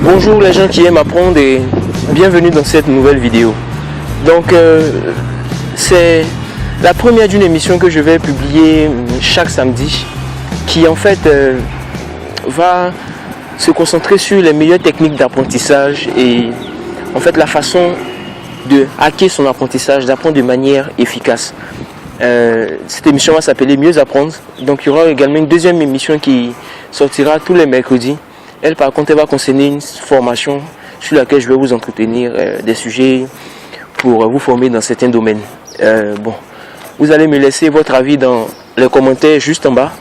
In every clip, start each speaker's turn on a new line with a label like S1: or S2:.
S1: Bonjour les gens qui aiment apprendre et bienvenue dans cette nouvelle vidéo. Donc c'est la première d'une émission que je vais publier chaque samedi qui en fait va se concentrer sur les meilleures techniques d'apprentissage et en fait la façon de hacker son apprentissage, d'apprendre de manière efficace. Cette émission va s'appeler Mieux apprendre. Donc il y aura également une deuxième émission qui sortira tous les mercredis. Elle par contre elle va concerner une formation sur laquelle je vais vous entretenir des sujets pour vous former dans certains domaines. Bon, vous allez me laisser votre avis dans les commentaires juste en bas.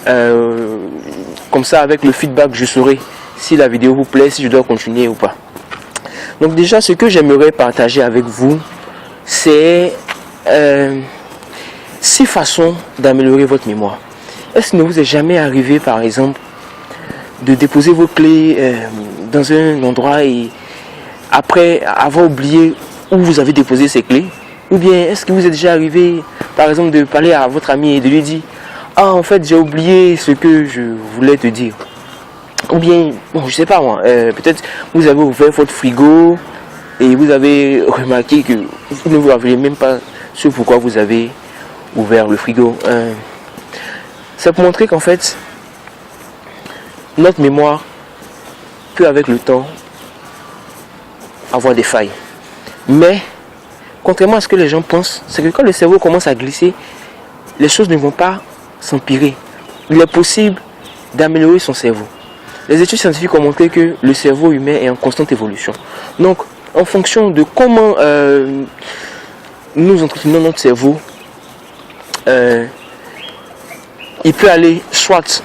S1: Comme ça avec le feedback je saurai si la vidéo vous plaît, si je dois continuer ou pas. Donc déjà ce que j'aimerais partager avec vous c'est 6 façons d'améliorer votre mémoire. Est-ce qu'il ne vous est jamais arrivé par exemple de déposer vos clés dans un endroit et après avoir oublié où vous avez déposé ces clés? Ou bien est-ce que vous est déjà arrivé par exemple de parler à votre ami et de lui dire ah en fait j'ai oublié ce que je voulais te dire? Ou bien, bon je sais pas moi, peut-être vous avez ouvert votre frigo et vous avez remarqué que vous ne vous rappelez même pas ce pourquoi vous avez ouvert le frigo. C'est pour montrer qu'en fait notre mémoire peut avec le temps avoir des failles. Mais contrairement à ce que les gens pensent, c'est que quand le cerveau commence à glisser, les choses ne vont pas s'empirer. Il est possible d'améliorer son cerveau. Les études scientifiques ont montré que le cerveau humain est en constante évolution. Donc en fonction de comment nous entretenons notre cerveau, il peut aller soit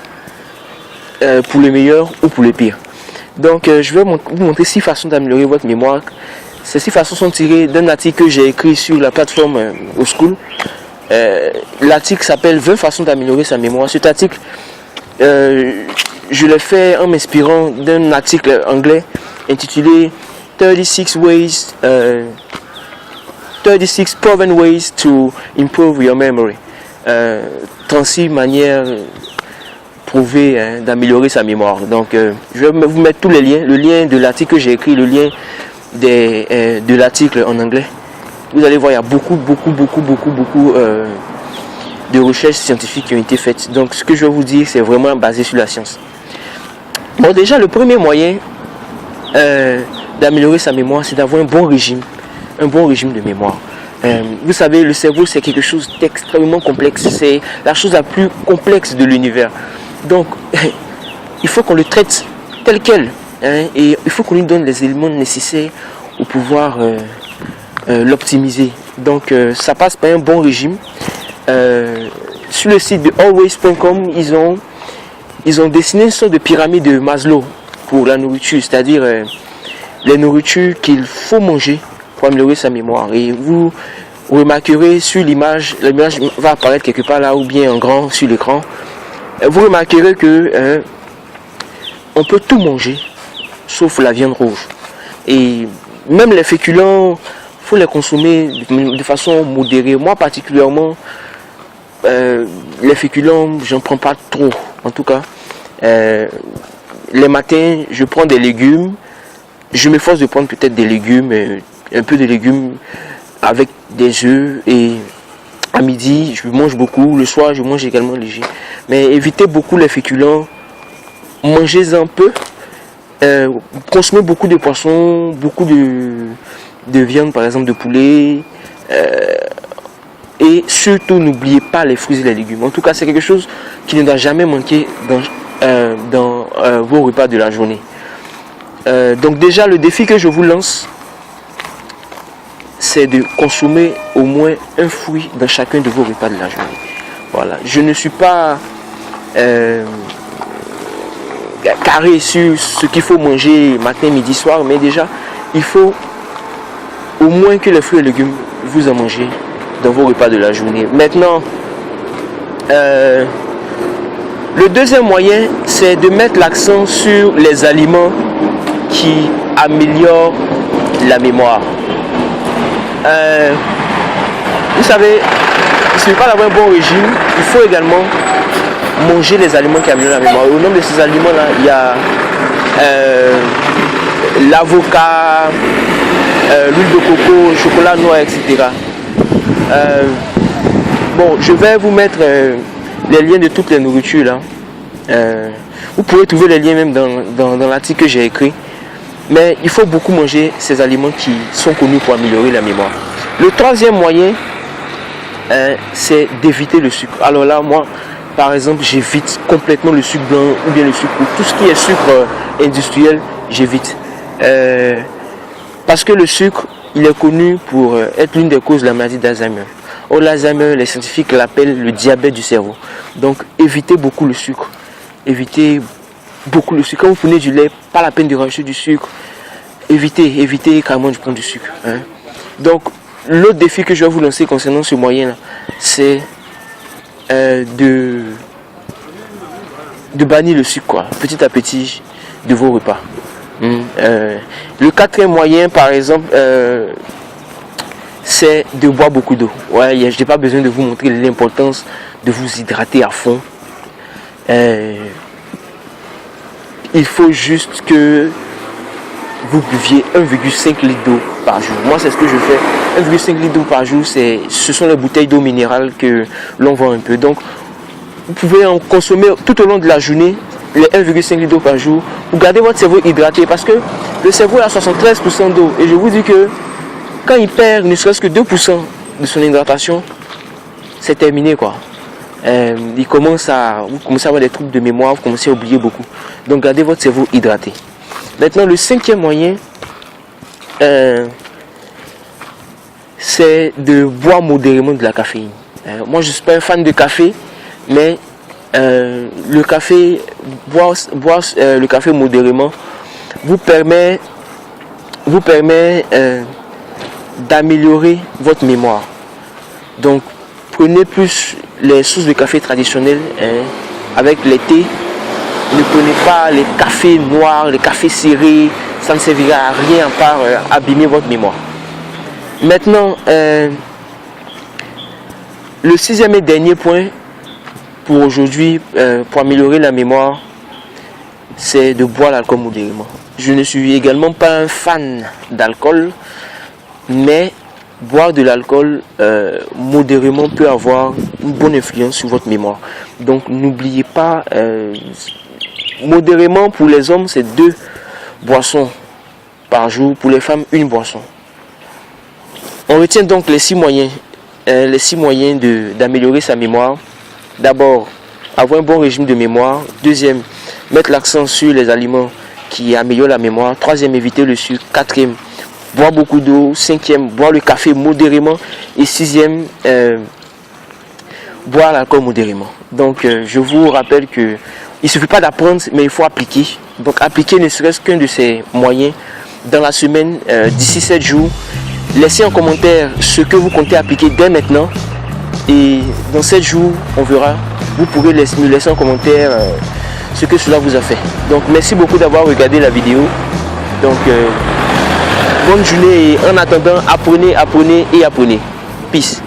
S1: pour le meilleur ou pour le pire. Donc je vais vous montrer 6 façons d'améliorer votre mémoire. Ces 6 façons sont tirées d'un article que j'ai écrit sur la plateforme OSchool. L'article s'appelle 20 façons d'améliorer sa mémoire. Cet article je l'ai fait en m'inspirant d'un article anglais intitulé 36 proven ways to improve your memory. 36 manières prouvées d'améliorer sa mémoire. Donc je vais vous mettre tous les liens, le lien de l'article que j'ai écrit, le lien de l'article en anglais. Vous allez voir, il y a beaucoup de recherches scientifiques qui ont été faites. Donc ce que je vais vous dire, c'est vraiment basé sur la science. Bon, déjà le premier moyen d'améliorer sa mémoire, c'est d'avoir un bon régime de mémoire. Vous savez, le cerveau c'est quelque chose d'extrêmement complexe, c'est la chose la plus complexe de l'univers. Donc il faut qu'on le traite tel quel, et il faut qu'on lui donne les éléments nécessaires pour pouvoir l'optimiser. Donc ça passe par un bon régime. Sur le site de always.com, ils ont dessiné une sorte de pyramide de Maslow pour la nourriture, c'est-à-dire les nourritures qu'il faut manger pour améliorer sa mémoire. Et vous remarquerez sur l'image va apparaître quelque part là ou bien en grand sur l'écran. Vous remarquerez que on peut tout manger sauf la viande rouge. Et même les féculents, il faut les consommer de façon modérée. Moi particulièrement, les féculents, j'en prends pas trop. En tout cas, les matins, je prends des légumes. Je m'efforce de prendre peut-être des légumes, un peu de légumes avec des œufs. Et à midi, je mange beaucoup. Le soir, je mange également léger. Mais évitez beaucoup les féculents. Mangez-en peu. Consommez beaucoup de poissons, beaucoup de viande, par exemple de poulet. Et surtout, n'oubliez pas les fruits et les légumes. En tout cas, c'est quelque chose qui ne doit jamais manquer dans vos repas de la journée. Donc déjà, le défi que je vous lance, c'est de consommer au moins un fruit dans chacun de vos repas de la journée. Voilà. Je ne suis pas carré sur ce qu'il faut manger matin, midi, soir, mais déjà, il faut au moins que les fruits et légumes, vous en mangez dans vos repas de la journée. Maintenant, le deuxième moyen, c'est de mettre l'accent sur les aliments qui améliorent la mémoire. Vous savez, il ne suffit pas d'avoir un bon régime, il faut également manger les aliments qui améliorent la mémoire. Au nom de ces aliments-là, il y a l'avocat, l'huile de coco, le chocolat noir, etc. Bon, je vais vous mettre les liens de toutes les nourritures là. Vous pouvez trouver les liens même dans l'article que j'ai écrit. Mais il faut beaucoup manger ces aliments qui sont connus pour améliorer la mémoire. Le troisième moyen, c'est d'éviter le sucre. Alors là, moi, par exemple, j'évite complètement le sucre blanc ou bien le sucre. Tout ce qui est sucre industriel, j'évite. Parce que le sucre, il est connu pour être l'une des causes de la maladie d'Alzheimer. Or, l'Alzheimer, les scientifiques l'appellent le diabète du cerveau. Donc, évitez beaucoup le sucre. Évitez beaucoup le sucre. Quand vous prenez du lait, pas la peine de rajouter du sucre. Évitez carrément de prendre du sucre. Hein. Donc, l'autre défi que je vais vous lancer concernant ce moyen-là, c'est de bannir le sucre, quoi, petit à petit, de vos repas. Le quatrième moyen, par exemple, c'est de boire beaucoup d'eau. Ouais, je n'ai pas besoin de vous montrer l'importance de vous hydrater à fond. Il faut juste que vous buviez 1,5 litre d'eau par jour. Moi, c'est ce que je fais. 1,5 litre d'eau par jour, ce sont les bouteilles d'eau minérale que l'on vend un peu. Donc, vous pouvez en consommer tout au long de la journée, les 1,5 litre d'eau par jour. Vous gardez votre cerveau hydraté parce que le cerveau a 73% d'eau. Et je vous dis que quand il perd ne serait-ce que 2% de son hydratation, c'est terminé, quoi. Vous commencez à avoir des troubles de mémoire, vous commencez à oublier beaucoup. Donc gardez votre cerveau hydraté. Maintenant, le cinquième moyen, c'est de boire modérément de la caféine. Moi, je ne suis pas un fan de café, mais le café, boire le café modérément vous permet d'améliorer votre mémoire. Donc, prenez plus les sources de café traditionnelles avec les thés. Ne prenez pas les cafés noirs, les cafés serrés. Ça ne servira à rien à part abîmer votre mémoire. Maintenant, le sixième et dernier point pour aujourd'hui, pour améliorer la mémoire, c'est de boire l'alcool modérément. Je ne suis également pas un fan d'alcool, mais boire de l'alcool modérément peut avoir une bonne influence sur votre mémoire. Donc n'oubliez pas, modérément pour les hommes c'est 2 boissons par jour, pour les femmes 1 boisson. On retient donc les 6 moyens, d'améliorer sa mémoire. D'abord, avoir un bon régime de mémoire. Deuxième, mettre l'accent sur les aliments qui améliorent la mémoire. Troisième, éviter le sucre. Quatrième, boire beaucoup d'eau. Cinquième, boire le café modérément. Et sixième, boire l'alcool modérément. Donc, je vous rappelle que il ne suffit pas d'apprendre, mais il faut appliquer. Donc, appliquer ne serait-ce qu'un de ces moyens dans la semaine, d'ici 7 jours. Laissez en commentaire ce que vous comptez appliquer dès maintenant. Et dans 7 jours, on verra. Vous pourrez nous laisser en commentaire ce que cela vous a fait. Donc, merci beaucoup d'avoir regardé la vidéo. Donc, bonne journée et en attendant, apprenez. Peace.